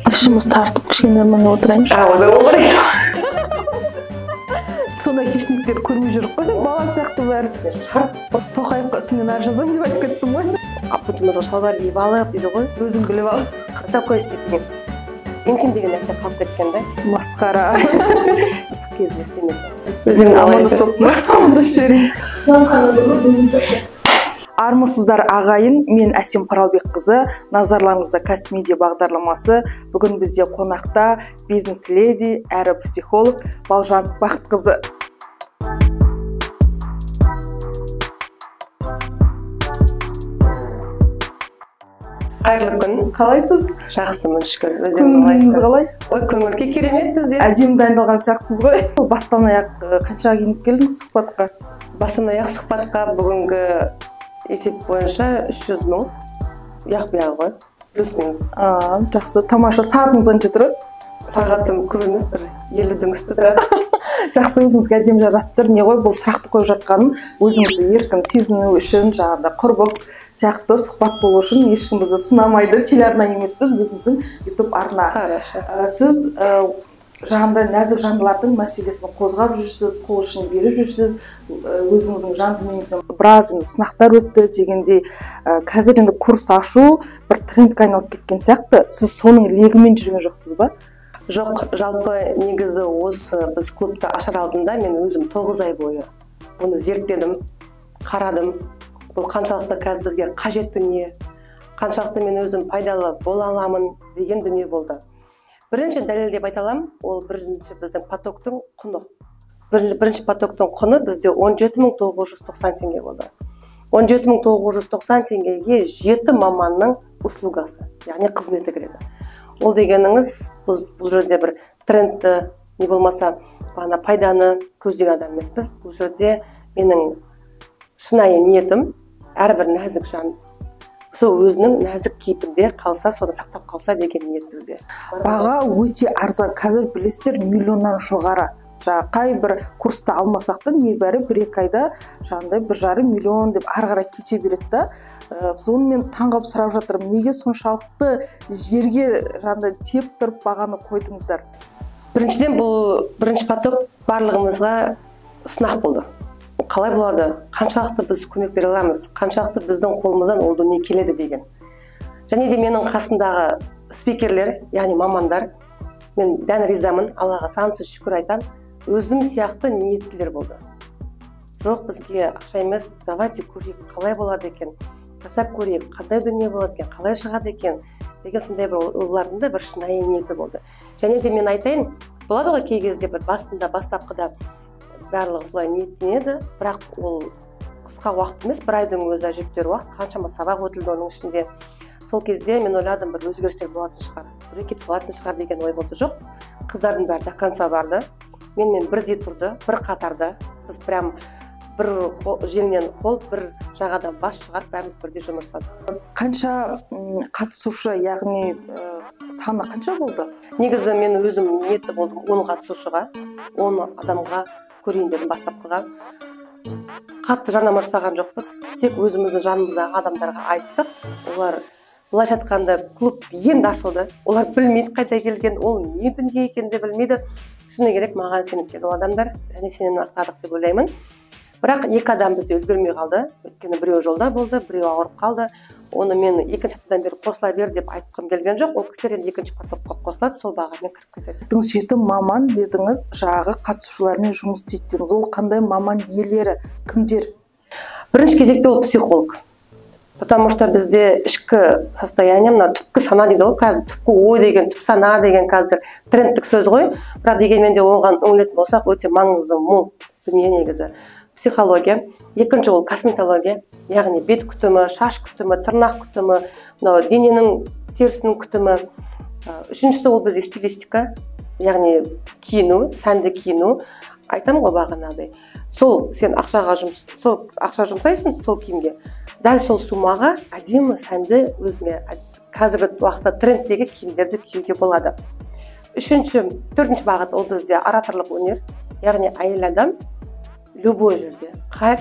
Başımız tartıp kişine hemen oturaymış. Oyбай болбой элек. Сонда хищниктер көрмей жүріп қой. Бала сияқты бәрі. Тоқаевқа сенен ар жазамын деп айтып кеттім ғой. Апутымызға шалбар киіп алып дейді ғой. Өзің біліп ал. В такой степени интим деген нәрсе қалып кеткен да. Масқара. Кезінде істемесе. Өзің амандасып жіберейін. Армысыздар ағайын, мен Әсем Құралбекқызы, назарларыңызда Кәсіп-медиа бағдарламасы. Бүгін бізде қонақта бизнес-леди әрі психолог Балжан Бақытқызы. Қайырлы күн. Қалайсыз? Жақсымын, шүкір. Көңіліңіз қалай? Ой, көңілге керемет бізде. Әдемі дайындалған сияқтысыз ғой. Бастан аяқ қаншаға киініп келдіңіз сұхбатқа? Бастан аяқ сұхбатқа бүгінгі есеп бойынша 300 мың. Яқ-бұяғы ғой. Плюс-минус. Жақсы, тамаша. Сағатыңыз қанша тұрады? Сағатым көп емес, бір 50-дің үсті тұрады. Жақсы, өзіңізге әдемі жарасып тұр. Не ғой, бұл сұрақты қойып жатқаным өзіңізді еркін сезіну үшін, жаңағыда құрбы сияқты сұхбат болу үшін ешкім бізді сынамайды. Телеарна емеспіз, өзіміздің YouTube арна. Сіз жаңағыда нәзік жандылардың мәселесін қозғап жүрсіз, қол ұшын беріп жүрсіз, өзіңіздің жан дүниеңізден біраз сынақтар өтті дегендей, қазір енді курс ашу бір трендке айналып кеткен сияқты. Сіз соның легімен жүрген жоқсыз ба? Жоқ, жалпы негізі осы біз клубты ашар алдында мен өзім 9 ай бойы оны зерттедім, қарадым. Бұл қаншалықты қазір бізге қажет дүние, қаншалықты мен өзім пайдалы бола аламын деген дүние болды. Бірінші дәлелдеп айта аламын, ол бірінші біздің потоктың құны. Бірінші потоктың құны бізде 17.990 теңге болды. 17.990 теңгеге 7 маманның услугасы, яғни қызметі кіреді. Ол дегеніңіз, бұл жерде бір трендті, не болмаса пайданы көздеген адам емеспіз. Бұл жерде менің шынайы ниетім, әрбір нәзік жан сол өзінің нәзік кейпінде қалса, соны сақтап қалса деген ниет бізде. Баға өте арзан. Қазір білесіздер, миллионнан жоғары. Қай бір курсты алмасақ та небәрі 1-2 айда жаңағыдай 1,5 миллион деп ары қарай кете береді да. Соны мен таңғалып сұрап жатырмын, неге соншалықты жерге жаңағыдай теп тұрып бағаны қойдыңыздар? Біріншіден, бұл бірінші поток барлығымызға сынақ болды. Қалай болады? Қаншалықты біз көмек бере аламыз? Қаншалықты біздің қолымыздан ол дүние келеді деген. Және де менің қасымдағы спикерлер, яғни мамандар, мен дән ризамын, Аллаға сансыз шүкір айтам, өзім сияқты ниеттілер болды. Жоқ, бізге ақша емес, давайте көрейік, қалай болады екен, жасап көрейік, қандай дүние болады екен, қалай шығады екен деген сондай бір олардың да бір шынайы ниеті болды. Және де мен айтайын, болады ғой кей кезде бір бастапқыда барлығы солай ниеттенеді, бірақ ол қысқа уақыт емес, бір айдың өзі әжептәуір уақыт, қаншама сабақ өтілді оның ішінде. Сол кезде мен ойладым, бір өзгерістер болатын шығар, бірекет болатын шығар деген ой болды. Жоқ, қыздардың бәрі до конца барды. Менімен бірдей тұрды, бір қатарда. Біз прям бір желінен қол, бір жағадан бас шығарып, бәріміз бірдей жұмыс жасадық. Қанша қатысушы, яғни саны қанша болды? Негізі мен өзім ниетті болдым 10 қатысушыға, 10 адамға көрейін дедім бастапқыға. Қатты жарнама жасаған жоқпыз, тек өзіміздің жанымыздағы адамдарға айттық. Олар былайша айтқанда клуб енді ашылды. Олар білмейді қайда келген, ол не дүние екенін білмейді. Шыны керек, маған сеніп келген адамдар, және сенен артадық деп ойлаймын. Бірақ 2 адам бізде үлгермей қалды. Өйткені біреу жолда болды, біреу ауырып қалды. Оны мен 2-ші аптадан бері қосыла бер деп айтқым келген жоқ. Ол кісілер енді 2-ші потокқа қосылады, сол бағамен кіріп кетеді. 7 маман дедіңіз, жағы қатысушылармен жұмыс істейдіңіз. Ол қандай маман иелері, кімдер? Бірінші кезекте ол психолог. Потому что бізде ішкі состояние, мына түпкі сана дейді ғой, қазір түпкі ой деген, түп сана деген қазір трендтік сөз ғой. Бірақ дегенмен де оған үңілетін болсақ, өте маңызы мол дүние негізі. Психология. Екінші ол косметология, яғни бет күтімі, шаш күтімі, тырнақ күтімі, дененің терісінің күтімі. Үшіншісі ол бізде стилистика, яғни киіну, сәнді киіну. Айтамын ғой бағанағыдай. Сол сен ақша жұмсайсың сол киімге. Дәл сол сумаға әдемі сәнді өзіңе қазіргі уақытта трендтегі киімдерді киюге болады. Төртінші бағыт ол бізде ораторлық өнер, яғни әйел адам любой жерде,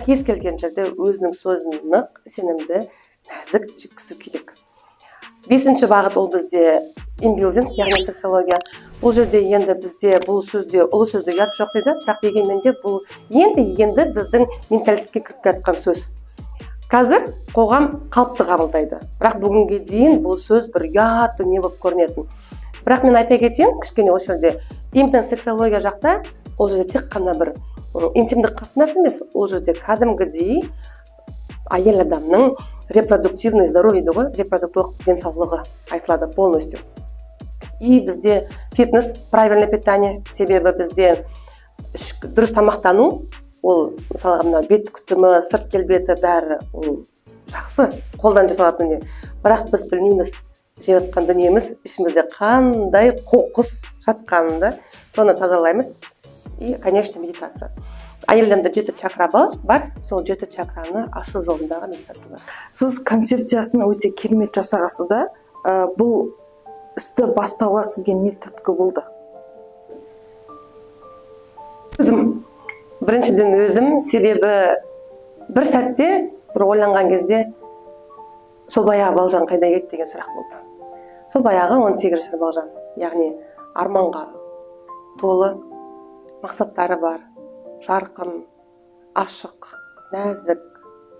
кез келген жерде өзінің сөзін нық, сенімді, нәзік жеткізу керек. Бесінші бағыт ол бізде имбилдинг, яғни сексология. Бұл жерде енді бізде бұл сөзде ұлы сөзде ұят жоқ дейді, бірақ дегенмен де бұл енді біздің менталитетке кіріп жатқан сөз. Қазір қоғам қалыпты қабылдайды, бірақ бүгінге дейін бұл сөз бір ұят дүние болып көрінетін. Бірақ мен айта кетейін, кішкене осы жерде именно сексология жақта ол жерде тек қана бір интимдік қатынас емес, ол жерде кәдімгідей әйел адамның репродуктивный здоровье дейді ғой, репродуктивтік денсаулығы айтылады полностью. И бізде фитнес, правильное питание, себебі бізде дұрыс тамақтану, ол мысалға мына бет күтімі, сырт келбеті бәрі ол жақсы, қолдан жасалатын дүние. Бірақ біз білмейміз, жеп жатқан дүниеміз ішімізде қандай қоқыс жатқанында, соны тазалаймыз. И, конечно, медитация. Әйелдерде 7 чакра бар, сол 7 чакраны ашу жолындағы медитациялар. Сіз концепциясын өте керемет жасағасыз да, бұл істі бастауға сізге не түрткі болды? Біріншіден өзім, себебі бір сәтте бір ойланған кезде сол баяғы балжан қайда кетті деген сұрақ болды. Сол баяғы 18 жасар балжан, яғни арманға толы, мақсаттары бар, жарқын, ашық, нәзік,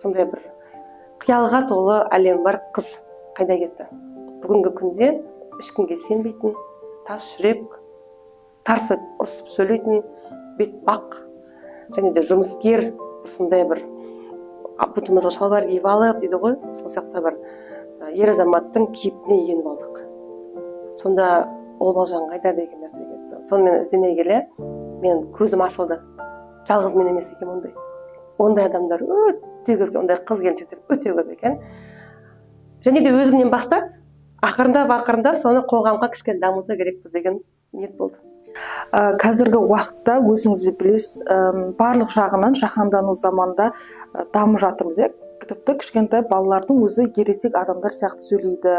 сондай бір қиялға толы әлем бар қыз қайда кетті. Бүгінгі күнде ешкімге сенбейтін, тас жүрек, тарсып ұрсып сөйлейтін, бетбақ, және де жұмыскер, сондай бір бұтымызға шалбар киіп алып дейді ғой, сол сияқты бір ер азаматтың кейпіне еніп алдық. Сонда ол балжан қайда деген нәрсе кетті. Сонымен іздене келе мен көзім ашылды. Жалғыз мен емес екен ондай. Ондай адамдар өте көп, ондай қыз келіншектер өте көп екен. Және де өзімнен бастап ақырындап соны қоғамға кішкене дамыту керекпіз деген ниет болды. Қазіргі уақытта өзіңіз білесіз, барлық жағынан жаһандану заманда дамып жатырмыз, тіпті кішкентай балалардың өзі ересек адамдар сияқты сөйлейді.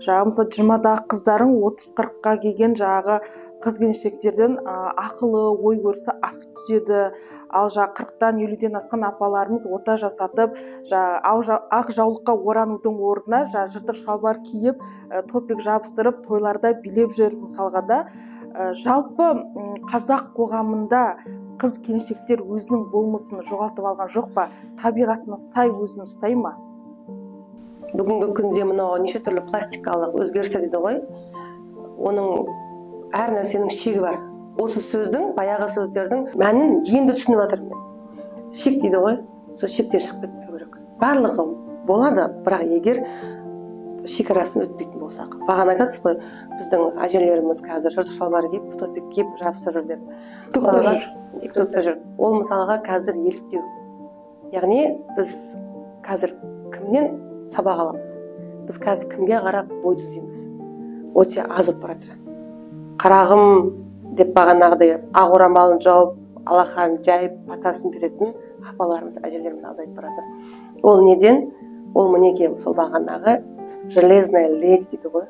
Жаңағы мысалы 20-дағы қыздарың 30-40-қа келген жаңағы қыз келіншектерден ақылы, ой өрісі асып түседі. Ал жаңағы 40-тан 50-ден асқан апаларымыз ота жасатып, ақ жаулыққа оранудың орнына жыртық шалбар киіп, топик жабыстырып, тойларда билеп жүр мысалға да. Жалпы қазақ қоғамында қыз келіншектер өзінің болмысын жоғалтып алған жоқ па? Табиғатына сай өзін ұстай ма? Бүгінгі күнде мынау неше түрлі пластикалық өзгерістер дейді ғой. Оның әр нәрсенің шегі бар. Осы сөздің, баяғы сөздердің мәнін енді түсініп жатырмын мен. Шек дейді ғой, сол шектен шығып кетпеу керек. Барлығы болады, бірақ егер шекарасын өтпейтін болсақ. Бағана айтасыз ғой, біздің әжелеріміз қазір жыртық шалбар киіп, топик киіп, жабысып жүр деп. TikTokта жүр. Ол мысалға қазір еліктеу. Яғни біз қазір кімнен сабақ аламыз? Біз қазір кімге қарап бой түзейміз? Өте аз болып бара жатыр. Қарағым деп бағанағыдай ақ орамалын жауып, алақан жайып, батасын беретін апаларымыз, әжелеріміз азайып бара жатыр. Ол неден? Ол мінекей сол бағанағы железная леди дейді ғой,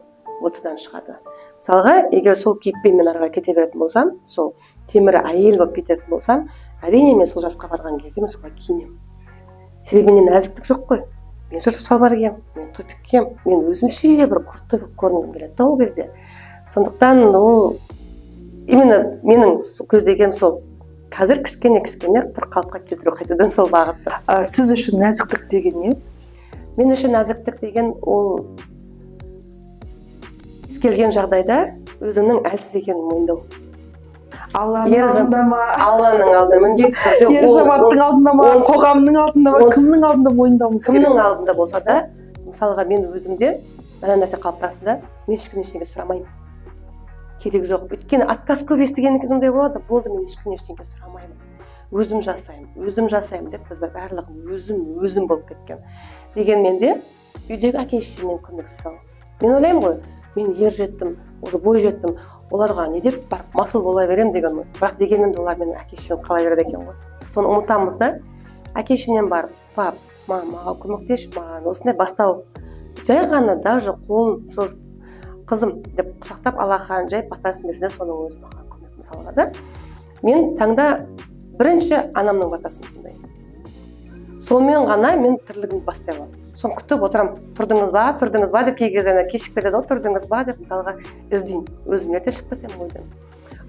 отыдан шығады. Мысалға, егер сол кейіппен мен арға кете беретін болсам, сол темір әйел болып кететін болсам, әрине мен сол жасқа барған кезде мен солай киінемін. Себебі менен нәзіктік жоқ қой. Мен жыртық шалбар киемін, мен топик киемін, мен өзімше бір крутой болып көрінгім келеді ол кезде. Сондықтан ол именно менің көздеген сол қазір кішкене бір қалыпқа келтіру қайтадан сол бағытты. Сіз үшін нәзіктік деген не? Мен үшін нәзіктік деген ол келген жағдайда өзінің әлсіз екенін мойындау. Алланың алдында ма? Алланың алдында міндетті түрде. Ер азаматтың алдында ма? Қоғамның алдында ма? Кімнің алдында мойындауымыз керек? Кімнің алдында болса да, мысалға мен өзімде мына нәрсе қалыптасты да, мен ешкімнен ештеңе сұрамаймын. Керек жоқ. Өйткені отказ көп естігеннен кейін сондай болады, болды мен ешкімнен ештеңе сұрамаймын. Өзім жасаймын деп біз барлығын өзім болып кеткен. Дегенмен де үйдегі әке-шешемнен көмек сұрау. Мен ойлаймын ғой, мен ер жеттім, уже бой жеттім, оларға не деп барып масыл бола берем деген ғой. Бірақ дегенмен де олар менің әке-шешем қала береді екен ғой. Соны ұмытамыз да, әке-шешемнен барып, пап, маған көмектесші, маған осындай бастау. Жай ғана даже қолын созып, қызым деп құшақтап алақан жайып батасын берсе, соның өзі маған көмек мысалға да. Мен таңда бірінші анамның батасын тыңдаймын. Сонымен ғана мен тірлігімді бастай аламын. соны күтіп отырамын, тұрдыңыз ба деп, кей кезде кешігіп кетеді ғой, тұрдыңыз ба деп мысалға іздеймін, өзім ерте шығып кетемін ойдан.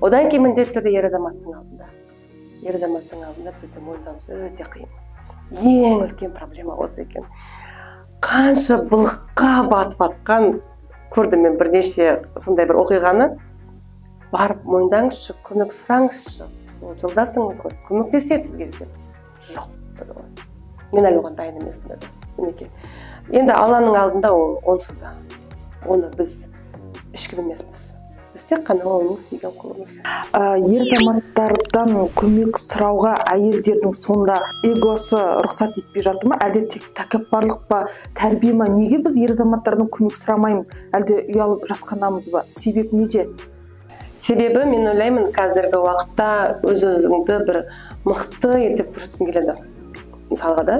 Одан кейін міндетті түрде ер азаматтың алдында бізді мойындауымыз өте қиын. Ең үлкен проблема осы екен. Қанша былыққа батып атқан көрдім мен бірнеше сондай бір оқиғаны. Барып мойындаңызшы, көмек сұраңызшы, ол жолдасыңыз ғой, көмектеседі сізге десем, жоқ деді ғой. Мен әлі оған дайын емеспін деді. Мінекей. Енді Алланың алдында ол онсыз да. Оны біз ешкім емеспіз. Біз тек қана оның сүйген құлымыз. Ер азаматтардан көмек сұрауға әйелдердің сонда эгосы рұқсат етпей жатыр ма? Әлде тек тәкаппарлық па, тәрбие ма? Неге біз ер азаматтардан көмек сұрамаймыз? Әлде ұялып жасқанамыз ба? Себеп неде? Себебі мен ойлаймын, қазіргі уақытта өз-өзіңді бір мықты етіп көрсеткің келеді. Мысалға да,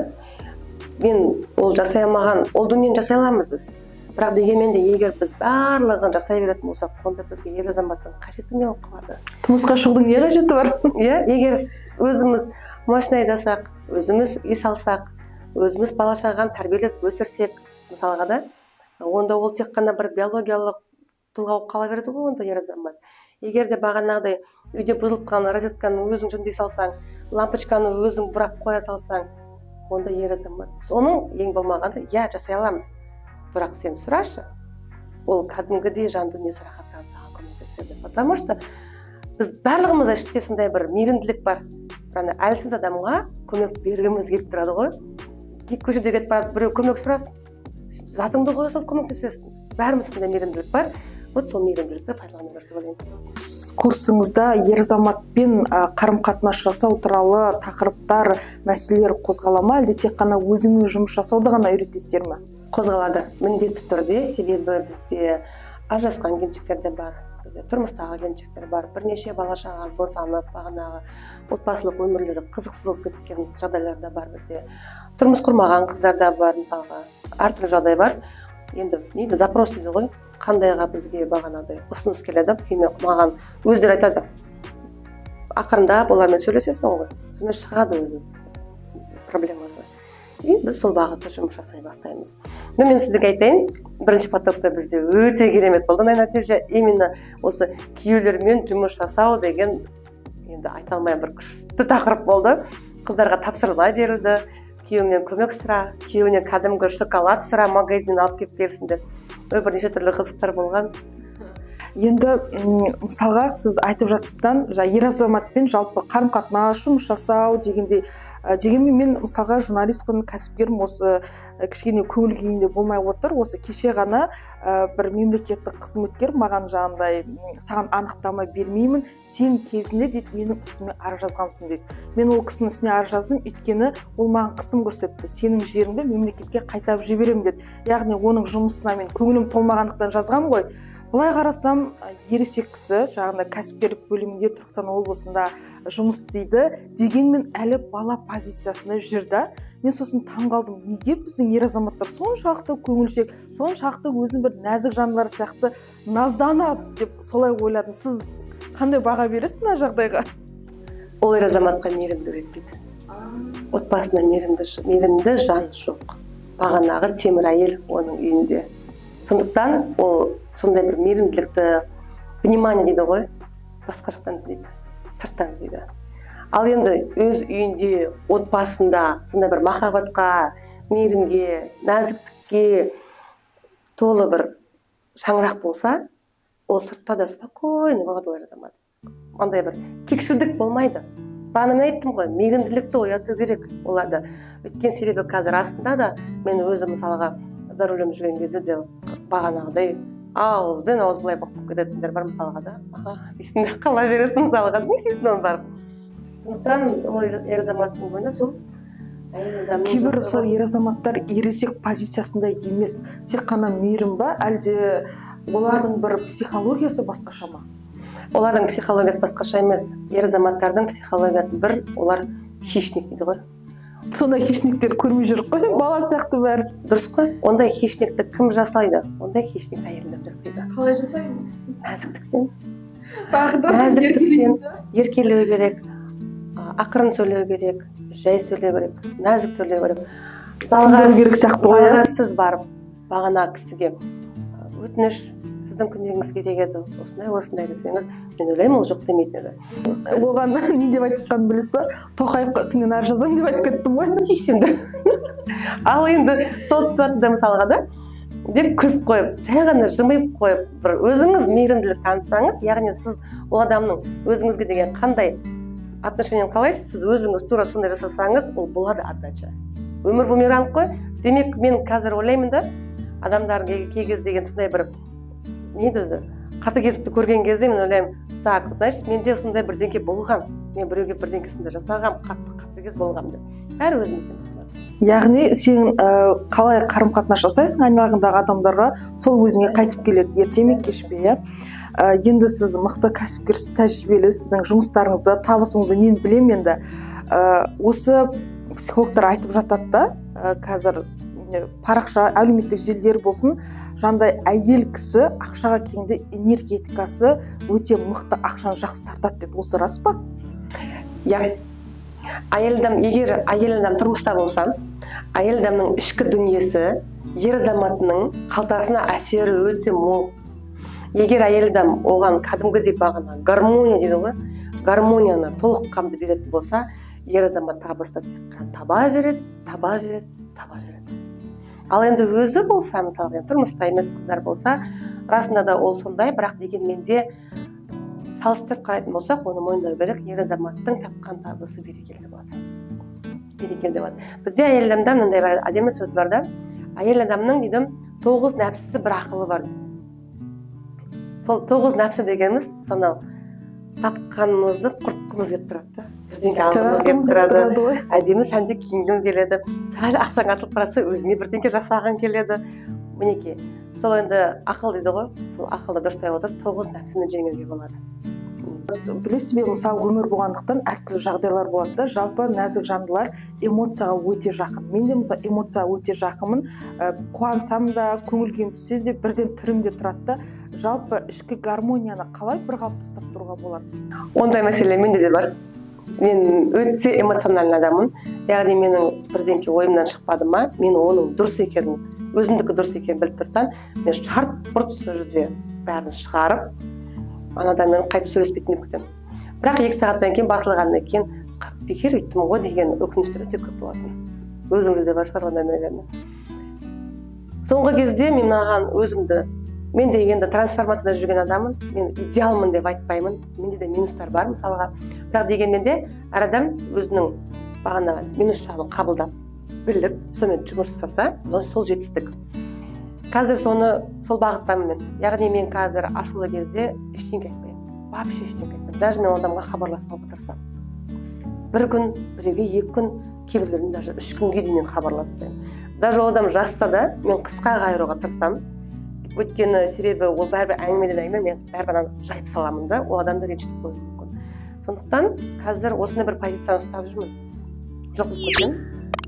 мен ол жасай алмаған, ол дүниені жасай аламыз біз. Бірақ дегенмен де егер біз барлығын жасай беретін болсақ, онда бізге ер азаматтың қажеті не болып қалады? Тұрмысқа шығудың не қажеті бар? Егер өзіміз машина айдасақ, өзіміз үй салсақ, өзіміз бала шағаны тәрбиелеп өсірсек, мысалға да, онда ол тек қана бір биологиялық тұлға болып қала береді ғой, онда ер азамат. Егер де бағанағыдай үйде бұзылып қалған розетканы өзің жөндей салсаң, лампочканы өзің бұрап қоя салсаң, онда ер азамат. Соның ең болмағанда, жасай аламыз. Бірақ сен сұрашы, ол кәдімгідей жан дүниесі рахаттанып саған көмектеседі. Потому что біз барлығымызда іште сондай бір мейірімділік бар. Әлсіз адамға көмек бергіміз келіп тұрады ғой. Көшеде кетіп барып біреу көмек сұрасын, затыңды қоя сал, көмектесесің. Бәріміз сондай мейірімділік бар. Вот сол мейірімділікті пайдалану керек деп ойлаймын. Курсыңызда ер азаматпен қарым-қатынас жасау туралы тақырыптар, мәселелер қозғала ма, әлде тек қана өзіңмен жұмыс жасауды ғана үйретесіздер ме? Қозғалады, міндетті түрде, себебі бізде ажырасқан келіншектер де бар, бізде тұрмыстағы келіншектер бар, бірнеше бала шаға босанып, бағанағы отбасылық өмірлері қызықсыз болып кеткен жағдайлар да бар бізде. Тұрмыс құрмаған қыздар да бар, мысалға, әртүрлі жағдай бар. Енді запрос дейді ғой, қандайға бізге бағанадай ұсыныс келеді, маған өздері айтады. Ақырында олармен сөйлесесің ғой, сонымен шығады өзі проблемасы. И біз сол бағытта жұмыс жасай бастаймыз. Мен сіздерге айтайын, бірінші потокта бізде өте керемет болды нәтиже. Именно осы күйеулермен жұмыс жасау деген, енді айта алмай бір күшті тақырып болды. Қыздарға тапсырыла берілді. Күйеуіңнен көмек сұра, күйеуінен кәдімгі шоколад сұра, магазиннен алып келіп берсін деп. Бірнеше түрлі қызықтар болған. Енді мысалға сіз айтып жатсыздан, ер азаматпен жалпы қарым-қатынас, жұмыс жасау дегенмен мен мысалға журналистпін, кәсіпкерім, осы кішкене көңіл күйімде болмай отыр. Осы кеше ғана бір мемлекеттік қызметкер маған жаңағыдай, саған анықтама бермеймін, сен кезінде дейді менің үстіме арыз жазғансың дейді. Мен ол кісінің үстіне арыз жаздым, өйткені ол маған қысым көрсетті. Сенің жеріңді мемлекетке қайтарып жіберемін деді. Яғни оның жұмысына мен көңілім толмағандықтан жазғам ғой. Былай қарасам, ересек кісі, жаңағыдай кәсіпкерлік бөлімінде Түркістан облысында жұмыс істейді, дегенмен әлі бала позициясында жүрді. Мен сосын таңғалдым, неге біздің ер азаматтар соншалықты көңілшек, соншалықты өзін бір нәзік жандар сияқты назданады деп солай ойладым. Сіз қандай баға бересіз мына жағдайға? Ол ер азаматқа мейірімді өтпейді. Отбасына мейірімді жан жоқ. Бағанағы темір әйел оның үйінде. Сондықтан ол сондай бір мейірімділікті, внимание дейді ғой, басқа жақтан іздейді, сырттан іздейді. Ал енді өз үйінде, отбасында сондай бір махаббатқа, мейірімге, нәзіктікке толы бір шаңырақ болса, ол сыртта да спокойно болады ол азамат. Ондай бір кекшілдік болмайды. Бағана мен айттым ғой, мейірімділікті ояту керек оларды. Өткен себебі қазір астында да мен өзі мысалға за рулем жүрген кезде де бағанағыдай ауызбен ауыз былай боқтап кететіндер бар мысалға да. Есіңде қала бересің мысалға, не істейсің оны барып. Сондықтан ол ер азаматтың бойында сол кейбір сол ер азаматтар ересек позициясында емес, тек қана мейірім ба, әлде олардың бір психологиясы басқаша ма? Олардың психологиясы басқаша емес. Ер азаматтардың психологиясы бір, олар хищник дейді ғой. Сондай хищниктер көрмей жүр қой, бала сияқты бәрі. Дұрыс қой, ондай хищникті кім жасайды? Ондай хищник әйелдер жасайды. Қалай жасаймыз? Нәзіктікпен. Нәзіктікпен, еркелеу керек, ақырын сөйлеу керек, жай сөйлеу керек, нәзік сөйлеу керек. түсіндіру керек сияқты ғой. Мысалға сіз барып бағана кісіге өтініш, сіздің көмегіңіз керек еді, осындай десеңіз, мен ойлаймын ол жоқ демейтін еді. Оған не деп айтқанын білесіз ба? Тоқаевқа үстіңнен ар жазамын деп айтып кеттім ғой. Түйсінді. Ал енді сол ситуацияда мысалға да деп күліп қойып, жай ғана жымиып қойып, бір өзіңіз мейірімділік танытсаңыз, яғни сіз ол адамның өзіңізге деген қандай отношениен қалайсыз, сіз өзіңіз тура сондай жасасаңыз, ол болады отдача. Өмір бумеранг қой. Демек, мен қазір ойлаймын да, адамдардың кей кез деген сондай бір өзі қатыгездікті көрген кезде мен ойлаймын, так, значит, менде сондай бірдеңке болған, мен біреуге бірдеңке сондай жасағам, қатыгез болғам деп. Бәрі өзімізден басталады. Яғни сен қалай қарым-қатынас жасайсың айналаңдағы адамдарға, сол өзіңе қайтып келеді, ерте ме кеш пе, иә? Енді сіз мықты кәсіпкерсіз, тәжірибелі, сіздің жұмыстарыңызды, табысыңызды мен білемін енді. Осы психологтар айтып жатады да, қазір парақша, әлеуметтік желілер болсын, жандай әйел кісі ақшаға келгенде энергетикасы өте мықты, ақшаны жақсы тартады дейді. Осы рас па? Иә. Егер әйел адам тұрмыста болса, әйел адамның ішкі дүниесі ер азаматының қалтасына әсері өте мол. Егер әйел адам оған кәдімгідей бағана гармония дейді ғой, гармонияны толыққанды беретін болса, ер азамат табысты тек таба береді. Ал енді өзі болса, мысалы, тұрмыста емес қыздар болса, расында да ол сондай, бірақ дегенменде салыстырып қарайтын болсақ, оны мойындау керек, ер азаматтың тапқан табысы берекелі болады. Бізде әйел адамда мынандай бар, әдемі сөз бар да, әйел адамның дейді 9 нәпсісі бір ақылы бар. Сол 9 нәпсі дегеніміз, сонау тапқанымызды құртқымыз келіп тұрады. Бірдеңке алғымыз келіп тұрады, әдемі сәнді киінгіміз келеді, сәл ақшаң атылып баратса, өзіңе бірдеңке жасағың келеді. Мінекей, сол енді ақыл дейді ғой, сол ақылды дұрыстай отырып 9 нәпсіні жеңуге болады. Білесіз бе, мысалы, өмір болғандықтан әртүрлі жағдайлар болады да, жалпы нәзік жандылар эмоцияға өте жақын. Мен де мысалы эмоцияға өте жақынмын, қуансам да, көңіл-күйім түссе де бірден түрімде тұрады да, жалпы ішкі гармонияны қалай бір қалыпты ұстап тұруға болады? Ондай мәселе менде де бар. Мен өте эмоциональный адаммын. Яғни менің бірдеңке ойымнан шықпады ма, мен оның дұрыс екенін, өзімдікі дұрыс екенін біліп тұрсам, мен шарт-бұрт сол жерде бәрін шығарып, анадан қайтып сөйлеспейтін күтемін. Бірақ 2 сағаттан кейін басылғаннан кейін бекер үйттім ғой деген өкініштер өте көп болатын. Өзіңізде де бар шығар ондай нәрселер. Соңғы кезде мен маған өзімді, мен де енді трансформацияда жүрген адаммын, мен идеалмын деп айтпаймын, менде де минустар бар мысалға. Бірақ дегенмен де әр адам өзінің бағана минус жағын қабылдап, біліп, сонымен жұмыс жасаса, сол жетістік. Қазір сол бағыттамын мен. Яғни мен қазір ашулы кезде ештеңе айтпаймын. Вообще ештеңе айтпаймын. Даже мен адамға хабарласпауға тырысамын. Бір күн, біреуге 2 күн, кейбіреулеріне даже 3 күнге дейін хабарласпаймын. Даже ол адам жазса да, мен қысқа қайыруға тырысамын. Өйткені себебі ол бәрібір әңгімеден мен бәрібір жайып саламын да, ол адамды ренжітіп қоюы мүмкін. Сондықтан қазір осындай бір позицияны ұстап жүрмін. Жоқ болып кетсем,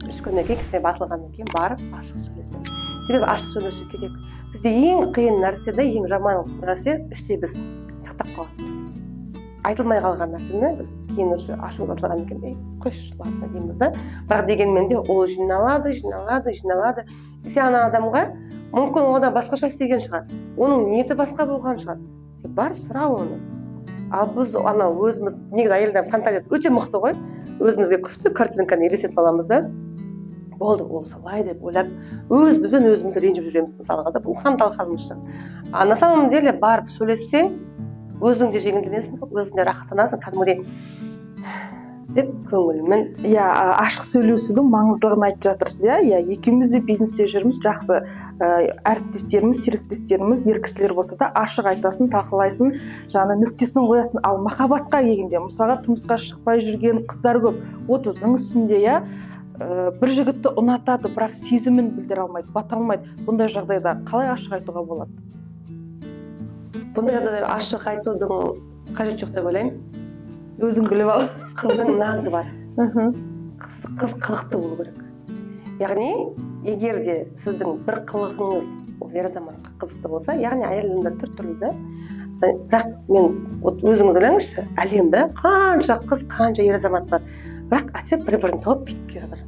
3 күннен кейін, кішкене басылғаннан кейін барып ашық сөйлесемін. Себебі ашық сөйлесу керек. Бізде ең қиын нәрсе де, ең жаман нәрсе іште біз сақтап қаламыз. Айтылмай қалған нәрсені біз кейін ашу басылғаннан кейін, қойшы, ладно дейміз да. Бірақ дегенмен де ол жиналады. Сен ана адамға мүмкін одан басқаша істеген шығар. Оның ниеті басқа болған шығар. Сен бар сұра оны. Ал біз өзіміз, негізі әйелдің фантазиясы өте мықты ғой. Өзімізге күшті картинканы елестетіп аламыз да. Болды, ол солай деп ойлап, бізбен өзіміз ренжіп жүреміз мысалға да, бұл ханталқанымыз шығар. На самом деле барып сөйлессең, өзің де жеңілденесің, өзің де рахаттанасың, кәдімгідей деп көңілмен. Иә, ашық сөйлесудің маңыздылығын айтып жатырсыз, иә, екеуміз де бизнесте жүрміз, жақсы әріптестеріміз, серіктестеріміз, ер кісілер болса да ашық айтасың, талқылайсың, жаңа нүктесін қоясың. Ал махаббатқа келгенде, мысалға тұрмысқа шықпай жүрген қыздар көп, 30-ның үстінде, иә, бір жігітті ұнатады, бірақ сезімін білдіре алмайды, бата алмайды. Бұндай жағдайда қалай ашық айтуға болады? Бұндай жағдайда ашық айтудың қажеті жоқ деп ойлаймын. Өзің біліп ал. Қыздың назы бар. Қыз қылықты болу керек. Яғни, егер де сіздің бір қылығыңыз ер азаматқа қызықты болса, яғни әйелінде түр-түрлі да. Бірақ мен өзіңіз ойлаңызшы, әлемде қанша қыз, қанша ер азамат бар. Бірақ әйтеуір бір-бірін тауып кетіп келе жатыр.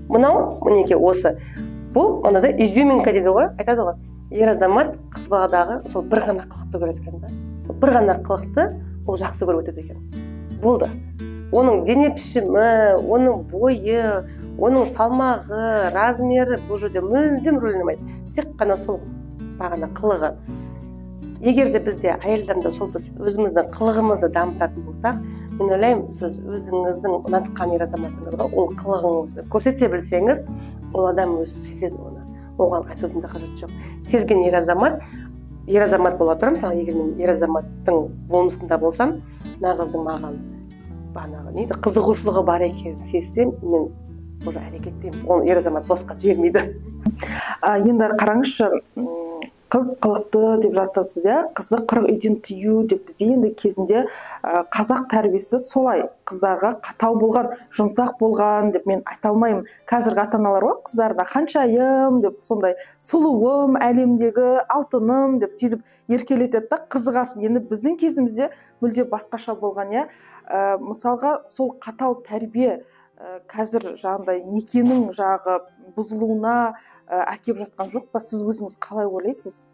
Мынау мінекей осы. Бұл мынада изюминка дейді ғой, айтады ғой. Ер азамат қыз баладағы сол бір ғана қылықты көреді екен да. Бір ғана қылықты ол жақсы көріп өтеді екен. Болды. Оның дене пішімі, оның бойы, оның салмағы, размері бұл жерде мүлдем рөл ойнамайды. Тек қана сол бағана қылығы. Егер де бізде әйелдерде сол біз өзіміздің қылығымызды дамытатын болсақ, мен ойлаймын, сіз өзіңіздің ұнатқан ер азаматыңызға ол қылығыңызды көрсете білсеңіз, ол адам өзі сезеді оны. Оған айтудың да қажеті жоқ. Сезген ер азамат бола тұра, мысалы, егер мен ер азаматтың болмысында болсам, нағыздың маған қызығушылығы бар екен сезсем, мен уже әрекеттеймін. Оны ер азамат босқа жібермейді. Енді қараңызшы, қыз қылықты деп жатасыз, қызы 40 үйден тыю деп. Бізде енді кезінде қазақ тәрбиесі солай, қыздарға қатал болған, жұмсақ болған деп мен айта алмаймын. Қазіргі ата-аналар ғой, қыздарына ханшайым деп, сондай сұлуым, әлемдегі алтыным деп сөйтіп еркелетеді да, қызығасын. Енді біздің кезімізде мүлде басқаша болған, мысалға сол қатал тәрбие қазір жағдай некенің жағы бұзылуына әкеп жатқан жоқ па? Сіз өзіңіз қалай ойлайсыз?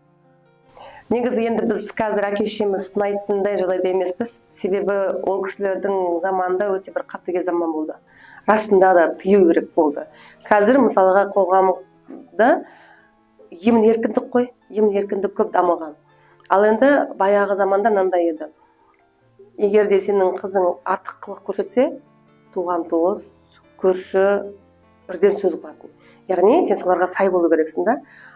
Негізі енді біз қазір әке-шешеміз сынайтындай жағдайда емеспіз. Себебі ол кісілердің заманында өте бір қатыгез заман болды. Расында да тыю керек болды. Қазір мысалға қоғамда емін еркіндік қой, емін еркіндік көп дамыған. Ал енді баяғы заманда мынандай еді. Егер де сенің қызың артық қылық көрсетсе, туған туыс, көрші бірден сөз қылатын. Яғни сен соларға сай болу керексің да.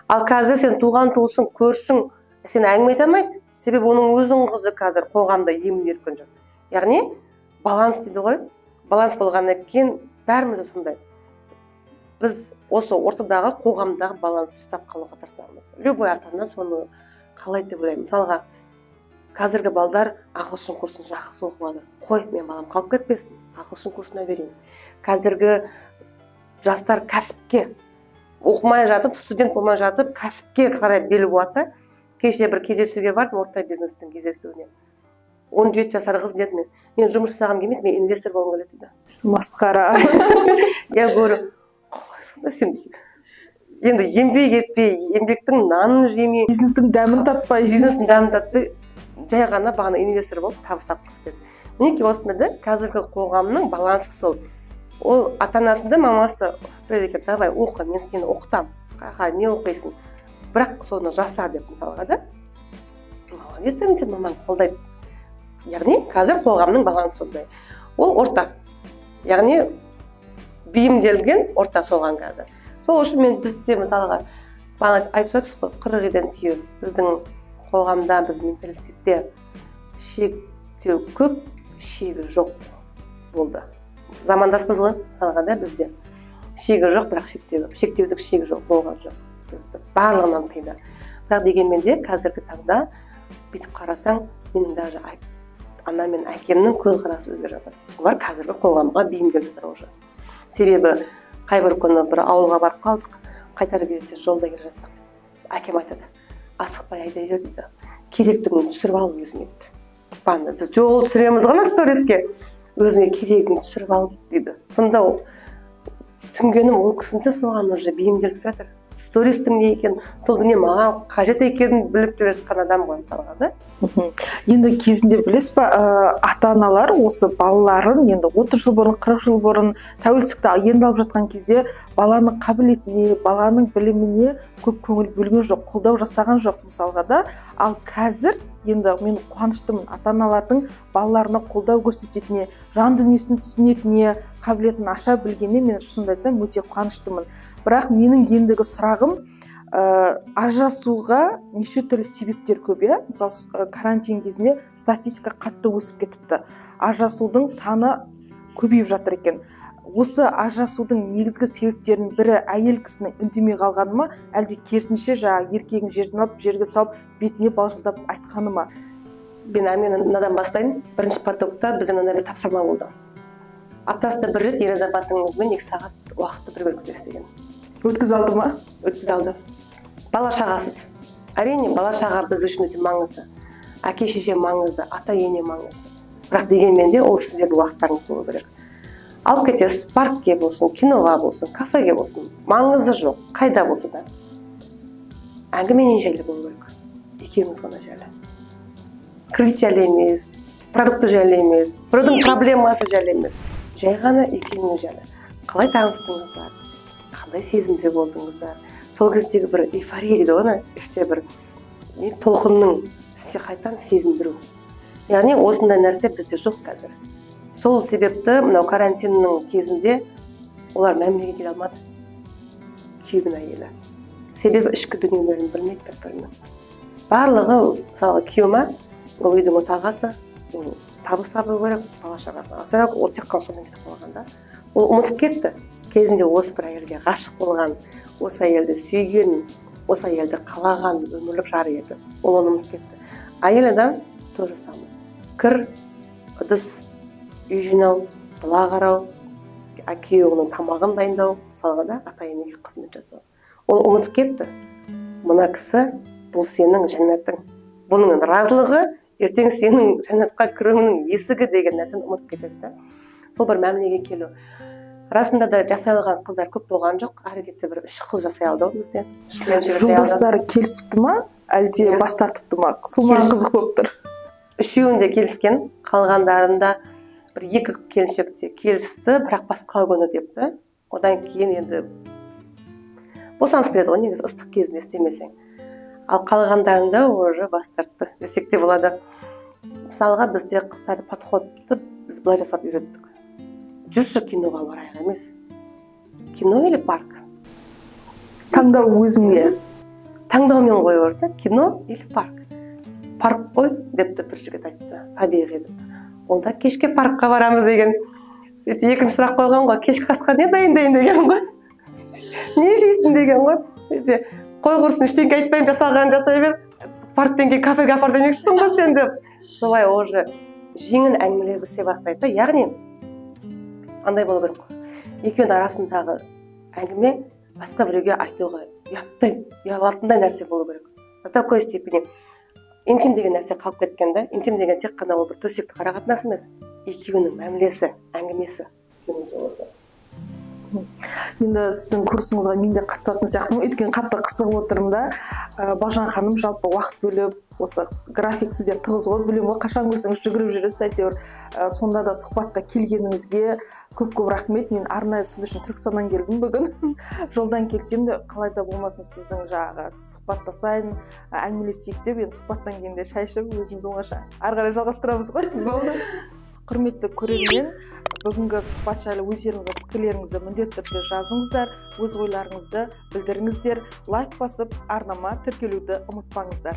Ал қазір сен туған туысың, көршің сен әңгіме айта алмайды. Себебі оның өзінің қызы қазір қоғамда емін еркін жүр. Яғни баланс дейді ғой. Баланс болғаннан кейін бәріміз сондай. Біз осы ортадағы қоғамдағы балансты ұстап қалуға тырысамыз. Любой ата-ана соны қалайды деп ойлаймын. Мысалға, қазіргі балдар ағылшын курсын жақсы оқып жатыр. Қой, мен балам қалып кетпесін, ағылшын курсына берейін. Қазіргі жастар кәсіпке оқымай жатып, студент болмай жатып, кәсіпке қарай бел буады. Кеше бір кездесуге бардым, орта бизнестің кездесуіне. 17 жасар қыз деді, мен жұмыс жасағым келмейді, мен инвестор болғым келеді дейді. Масқара. Я говорю, қалай сонда сен енді еңбек етпей, еңбектің нанын жемей, бизнестің дәмін татпай, жай ғана бағана инвестор болып табыс тапқысы келді. Мінекей осында қазіргі қоғамның балансы сол. Ол ата-анасында мамасы екен, давай оқы, мен сені оқытам. Не оқисың? Бірақ соны жаса деп мысалға да. Молодец, сен мамаң қолдайды. Яғни қазір қоғамның балансы сондай. Ол орта. Яғни бейімделген орта соған қазір. Сол үшін мен бізде мысалға айтып жатсыз ғой, 40 үйден тыю. Біздің қоғамда, біз менталитетте шектеу көп, шегі жоқ болды. Замандаспыз ғой, мысалға да бізде шегі жоқ, бірақ шектеудің шегі жоқ болған жоқ. Бізді барлығынан тыйды. Бірақ дегенмен де қазіргі таңда бүйтіп қарасаң, менің даже ана мен әкемнің көзқарасы өзгеріп жатыр. Олар қазіргі қоғамға бейімделіп жатыр уже. Себебі қай бір күні бір ауылға барып қалдық, қайтар кезде жолда келе жатсақ, әкем айтады, асықпай айдай бер дейді. Керектігін түсіріп ал өзіңе дейді. Біз жол түсіреміз ғана сториске, өзіңе керегін түсіріп ал дейді. Сонда түсінгенім, ол кісінде соған уже бейімделіп жатыр. Стористің не екен, сол дүние маған қажет екенін біліп келе жатқан адам ғой мысалға да. Енді кезінде білесіз ба, ата-аналар осы балаларын енді 30 жыл бұрын, 40 жыл бұрын тәуелсіздікті енді алып жатқан кезде баланың қабілетіне, баланың біліміне көп көңіл бөлген жоқ, қолдау жасаған жоқ мысалға да. Ал қазір енді мен қуаныштымын, ата-аналардың балаларына қолдау көрсететініне, жан дүниесін түсінетініне, қабілетін аша білгеніне мен шынымды айтсам өте қуаныштымын. Бірақ менің ендігі сұрағым, ажырасуға неше түрлі себептер көп, мысалы карантин кезінде статистика қатты өсіп кетіпті. Ажырасудың саны көбейіп жатыр екен. Осы ажырасудың негізгі себептерінің бірі әйел кісінің үндемей қалғаны ма, әлде керісінше еркегін жерден алып, жерге салып, бетіне балжылдап айтқаны ма? Мен мынадан бастайын. Бірінші потокта бізде мынандай бір тапсырма болды. Аптасында бір рет ер азаматыңызбен 2 сағат уақытты бірге өткізесіз деген. Өткізе алды ма? Өткізе алды. Бала шағасыз. Әрине, бала шаға біз үшін өте маңызды. Әке-шеше маңызды, ата-ене маңызды. Бірақ дегенмен де ол сіздердің уақыттарыңыз болу керек. алып кетесіз, паркке болсын, киноға болсын, кафеге болсын, маңызы жоқ, қайда болса да. Әңгіменің жайлы болу керек. Екеуміз ғана жайлы. Кредит жайлы емес, продукты жайлы емес, біреудің проблемасы жайлы емес. Жай ғана екеуміз жайлы. Қалай таныстыңыздар? Қандай сезімде болдыңыздар? Сол кездегі бір эйфория дейді ғой, іште бір толқынның сізге қайтадан сезіндіру. Яғни осындай нәрсе бізде жоқ қазір. Сол себепті мынау карантиннің кезінде олар мәмілеге келе алмады. Күйеудің әйелі. Себебі ішкі дүниелерін білмейді бір-бірінің. Барлығы, мысалы, күйеуіме, ол үйдің отағасы, ол табыс табу керек, бала-шағасын асырап, ол тек қана сонымен кетіп қалғанда. Ол ұмытып кетті. Кезінде осы бір әйелге ғашық болған, осы әйелді сүйген, осы әйелді қалаған өмірлік жары еді. Ол оны ұмытып кетті. Әйел адам тоже самое. Кір, ыдыс, үй жинау, бала қарау, күйеуінің тамағын дайындау, мысалға да ата-енеге қызмет жасау. Ол ұмытып кетті. Мына кісі бұл сенің жәннатың. Бұның разылығы ертең сенің жәннатқа кіруіңнің есігі деген нәрсені ұмытып кетеді. Сол бір мәмілеге келу. Расында да жасай алған қыздар көп болған жоқ. Әрі кетсе бір 3 қыз жасай алды бізде. Жолдастары келісіпті ма, әлде бас тартыпты ма? Сол маған қызық болып тұр. Үшеуінде келіскен, қалғандарында бір 2 келіншекте келісті, бірақ басқа күні депті. Одан кейін енді босаныс келеді ғой, негізі ыстық кезінде істемесең. Ал қалғандарында уже бас тартты десек те болады. Мысалға бізде қыздарды подходты біз былай жасап үйреттік. Жүрші киноға барайық емес. Кино или парк? Таңдау өзіңе. Таңдаумен қойып орды. Кино или парк? Парк қой депті бір жігіт айтты. Табиғи депті. Онда кешке паркқа барамыз деген. Сөйтіп екінші сұрақ қойған ғой. Кешкі асқа не дайындайын деген ғой. Не жейсің деген ғой. Қой құрсын, ештеңке айтпайын, жасалғанын жасай бер. Парктен кейін кафеге апар демекшісің ғой сен деп. Солай уже жеңіл әңгімелер бісе бастайды. Яғни андай болу керек қой. Екеуінің арасындағы әңгіме басқа біреуге айтуға ұялатындай нәрсе болу керек. До такой степени интим деген нәрсе қалып кеткенде, интим деген тек қана ол бір төсекті қара қатынас емес. Екеуінің мәмілесі, әңгімесі. Енді сіздің курсыңызға мен де қатысатын сияқтымын. Өйткені қатты қызығып отырмын да. Балжан ханым жалпы уақыт бөліп, осы график сізде тығыз ғой, білемін ғой, қашан көрсеңіз жүгіріп жүресіз. Әйтеуір сонда да сұхбатқа келгеніңізге көп рахмет. Мен арнайы сіз үшін Түркістаннан келдім бүгін. Жолдан келсем де қалай да болмасын сіздің жағы сұхбаттасайын, әңгімелесейік деп, енді сұхбаттан келгенде шай ішіп өзіміз оңаша ары қарай жалғастырамыз ғой. Болды. Құрметті көрермен, бүгінгі сұхбат жайлы өздеріңіздің пікірлеріңізді міндетті түрде жазыңыздар, өз ойларыңызды білдіріңіздер, лайк басып, арнама тіркелуді ұмытпаңыздар.